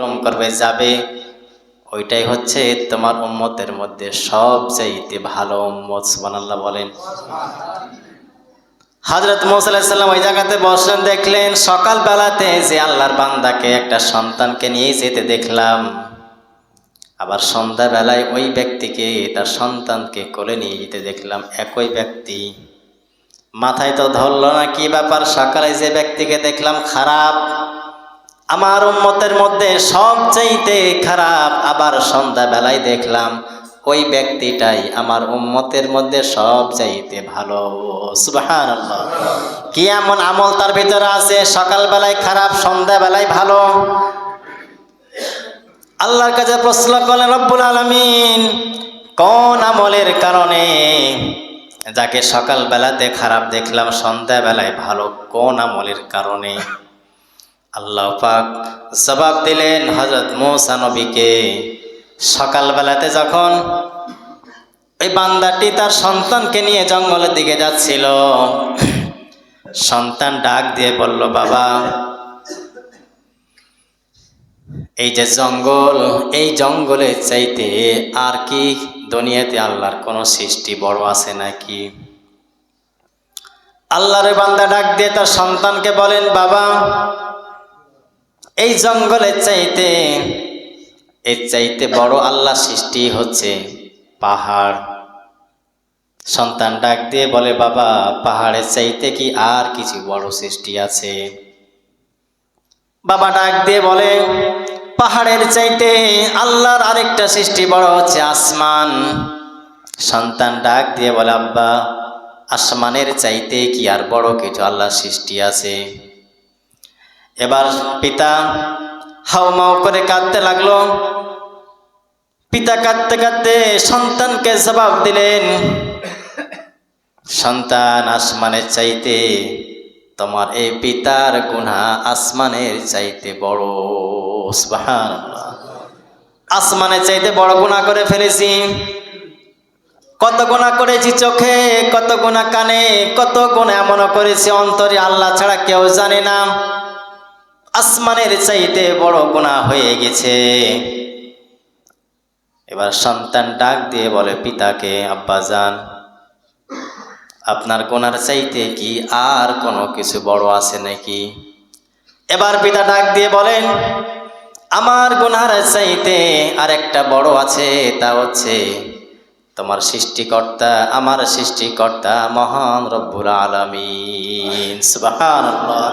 অতিক্রম করবে, যাবে, ওইটাই হচ্ছে তোমার উম্মতের মধ্যে সবচাইতে ভালো উম্মত। সুবহানাল্লাহ বলেন। হযরত মূসা আলাইহিস সালাম ওই জায়গাতে বসলেন, দেখলেন সকাল বেলাতে যে আল্লাহর বান্দাকে একটা সন্তানকে নিয়ে যেতে দেখলাম, আবার সন্ধ্যা বেলায় ওই ব্যক্তিকে তার সন্তানকে কোলে নিয়ে যেতে দেখলাম, একই ব্যক্তি। মাথায় তো ধরল না কি ব্যাপার, সকালে যে ব্যক্তিকে দেখলাম খারাপ, আমার উম্মতের মধ্যে সবচাইতে খারাপ, আবার সন্ধ্যা বেলায় দেখলাম ওই ব্যক্তিটাই আমার উম্মতের মধ্যে সবচাইতে ভালো। সুবহানাল্লাহ। কি এমন আমল তার ভিতরে আছে সকাল বেলায় খারাপ, সন্ধ্যা বেলায় ভালো? আল্লাহর কাছে প্রশ্ন করলেন রব্বুল আলামিন, কোন আমলের কারণে যাকে সকাল বেলাতে খারাপ দেখলাম সন্ধ্যা বেলায় ভালো, কোন আমলের কারণে? আল্লাহ পাক জবাব দিলেন হযরত মূসা নবীকে, সকাল বেলাতে যখন ওই বান্দাটি তার সন্তানকে নিয়ে জঙ্গলের দিকে যাচ্ছিল, সন্তান ডাক দিয়ে বলল, বাবা, এই যে জঙ্গল, এই জঙ্গলের চাইতে আর কি দুনিয়াতে আল্লাহর কোনো সৃষ্টি বড় আছে নাকি? আল্লাহর বান্দা ডাক দিয়ে তার সন্তানকে বলেন, বাবা, এই জঙ্গলের চাইতে, এর চাইতে বড় আল্লাহ সৃষ্টি হচ্ছে পাহাড়। সন্তান ডাক দিয়ে বলে, বাবা, পাহাড়ের চাইতে কি আর কিছু বড় সৃষ্টি আছে? বাবা ডাক দিয়ে বলে, পাহাড়ের চাইতে আল্লাহর আরেকটা সৃষ্টি বড় হচ্ছে আসমান। সন্তান ডাক দিয়ে বলে, আব্বা, আসমানের চাইতে কি আর বড় কিছু আল্লাহর সৃষ্টি আছে? এবার পিতা হাউমাউ করে কাঁদতে লাগলো। পিতা কাঁদতে কাঁদতে সন্তানকে জবাব দিলেন, সন্তান, আসমানের চাইতে তোমার এই পিতার গুনাহ আসমানের চাইতে বড়। সুবহানাল্লাহ। আসমানের চাইতে বড় গুনাহ করে ফেলেছি। কত গুনাহ করেছি চোখে, কত গুনাহ কানে, কত গুনাহ এমনও করেছি অন্তরে, আল্লাহ ছাড়া কেউ জানে না। আসমানের চাইতে বড় গুনাহ হয়ে গেছে। এবার সন্তান ডাক দিয়ে বলে পিতাকে, আব্বাজান, আপনার গুনার চাইতে কি আর কোনো কিছু বড় আছে নাকি? এবার পিতা ডাক দিয়ে বলেন, আমার গুনার চাইতে আরেকটা বড় আছে, তা হচ্ছে তোমার সৃষ্টিকর্তা, আমার সৃষ্টিকর্তা মহান রব্বুল আলামিন। সুবহানাল্লাহ।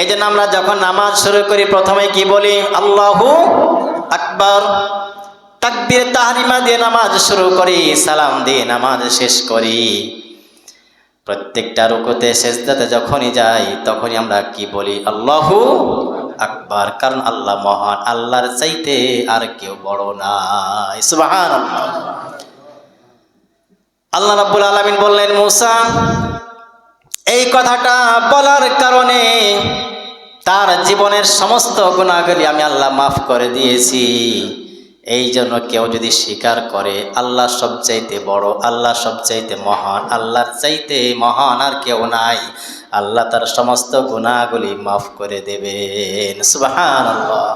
এই জন্য আমরা যখন নামাজ শুরু করি প্রথমে কি বলি? আল্লাহু আকবার। তাকবীর তাহরিমা দিয়ে নামাজ শুরু করি, সালাম দিয়ে নামাজ শেষ করি। প্রত্যেকটা রুকুতে সেজদাতে যখনই যাই তখনই আমরা কি বলি? আল্লাহু আকবার। কারণ আল্লাহ মহান, আল্লাহর চাইতে আর কেউ বড় নাই। সুবহানাল্লাহ। আল্লাহ রাব্বুল আলামিন বললেন, মূসা, এই কথাটা বলার কারণে তার জীবনের সমস্ত গুনাহগুলি আমি আল্লাহ মাফ করে দিয়েছি। এই জন্য কেউ যদি স্বীকার করে আল্লাহ সবচাইতে বড়, আল্লাহ সবচাইতে মহান, আল্লাহর চাইতে মহান আর কেউ নাই, আল্লাহ তার সমস্ত গুনাহগুলি মাফ করে দেবেন। সুবহানাল্লাহ।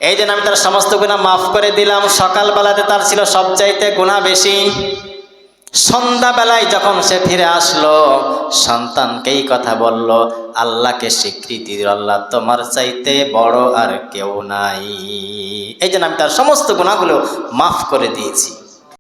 এই জন্য আমি তার সমস্ত গুনাহ মাফ করে দিলাম। সকালবেলাতে তার ছিল সবচাইতে গুনাহ বেশি। সন্ধ্যাবেলায় যখন সে ফিরে আসলো, সন্তানকেই কথা বলল, আল্লাহকে স্বীকৃতি দিল, আল্লাহ তোমার চাইতে বড় আর কেউ নাই। এই জন্য আমি তার সমস্ত গুনাহগুলো মাফ করে দিয়েছি।